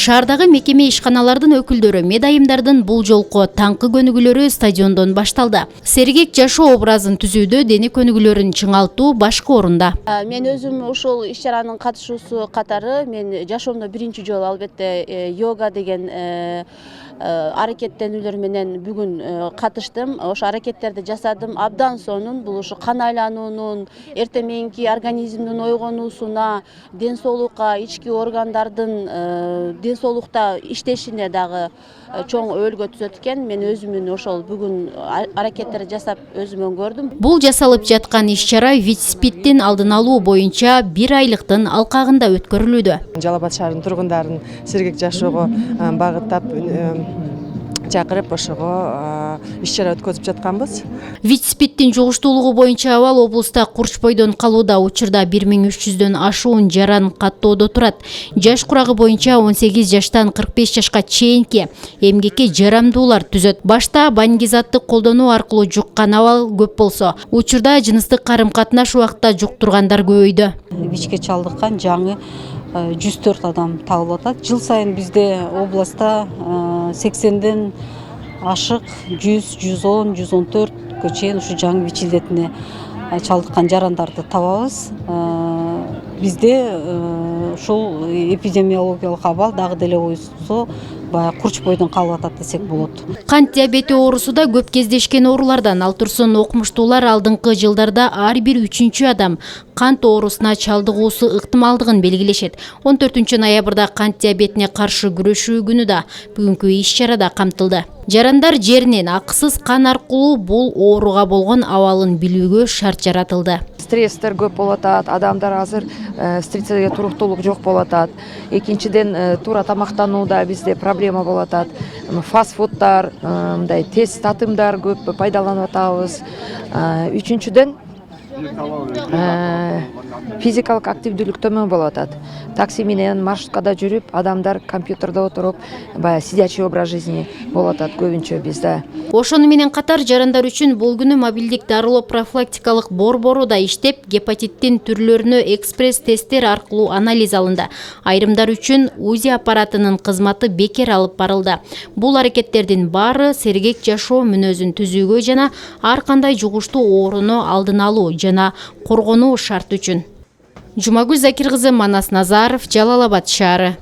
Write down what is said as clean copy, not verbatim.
Шаардагы мекеме ишканалардын өкүлдөрү медайымдардын бул жолку таңкы көнүгүүлөрү стадиондон башталды. Сергек жашоо образын түзүүдө дене көнүгүүлөрүн чыңалтуу башкы орунда. Мен өзүм ушул иш-чаранын катышуусу катары мен жашоомдо биринчи жолу албетте йога деген аракеттенүүлөр менен бүгүн катыштым. Ошо аракеттерди жасадым. Абдан сонун бул ушу кан айлануунун, эртең мененки организмдин ойгонуусуна, ден соолукка, ички органдардын ден соолукта иштешине дагы чоң өбөлгө түзөт экен. Мен өзүмүн ошол бүгүн аракеттерди жасап өзүмөн көрдүм. Бул жасалып жаткан иш-чара ВИЧ-СПИДтин алдын алуу боюнча 1 айлыктын алкагында өткөрүлүүдө. Жалал Абад шаарынын тургундарын сергек жашоого багыттап чакырып ошого иш-чара өткөзүп жатканбыз. ВИЧ-СПИДтин жугуштуулугу боюнча абал облуста Курчбойдон калууда. Учурда 1300дөн ашуун жаран каттоодо турат. Жаш курагы боюнча 18 жаштан 45 жашка чейинки эмгекке жарамдуулар түзөт. Башта баңгизатты колдонуу аркылуу жуккан абал көп болсо, учурда жыныстык карым-катнаш убакта жуктургандар көбөйдү. ВИЧке чалдыккан жаңы 104 адам табылып атат. Жыл сайын бизде областта 80ден ашык 100, 110, 114 чейин ушу жаңы ВИЧ илдетине чалдыккан жарандарды табабыз. Бизде ушул эпидемиологиялык абал дагы деле ойсо Курчбойдон калып атат десек болот. Кант диабети оорусу да көп кездешкен оорулардан. Ал турсун окумуштуулар алдыңкы жылдарда ар бир 3-чү адам кант оорусуна чалдыгуусу ыктымалдыгын белгилешет. 14 ноябрда кант диабетине каршы күрөшүү күнү да бүгүнкү иш-чарада камтылды. Жарандар жеринен акысыз кан аркылуу бул ооруга болгон абалын билүүгө шарт жаратылды. Стресстер көп болуп атат, адамдар азыр стресске туруктуулук жок болуп атат. Экинчиден туура тамактанууда бизде проблема болуп атат. Фастфуддар, мындай тез татымдар көп пайдаланып атабыз. Үчүнчүдөн физикалык активдүүлүк төмөн болуп атат. Такси менен маршруткада жүрүп, адамдар компьютерде отуруп, сидячий образ жизни болуп атат көбүнчө бизде. Ошону менен катар жарандар үчүн бул күнү мобилдик дарылоо профилактикалык борбору да иштеп, гепатиттин түрлөрүнө экспресс тесттер аркылуу анализ алынды. Айрымдар үчүн УЗИ аппаратынын кызматы бекер алып барылды. Бул аракеттердин баары сергек жашоо мүнөзүн түзүүгө жана ар кандай жугуштуу ооруну алдын алуу жана коргонуу шарт үчүн. Жумагүл Закир кызы, Манас Назаров, Жалал Абад шаары.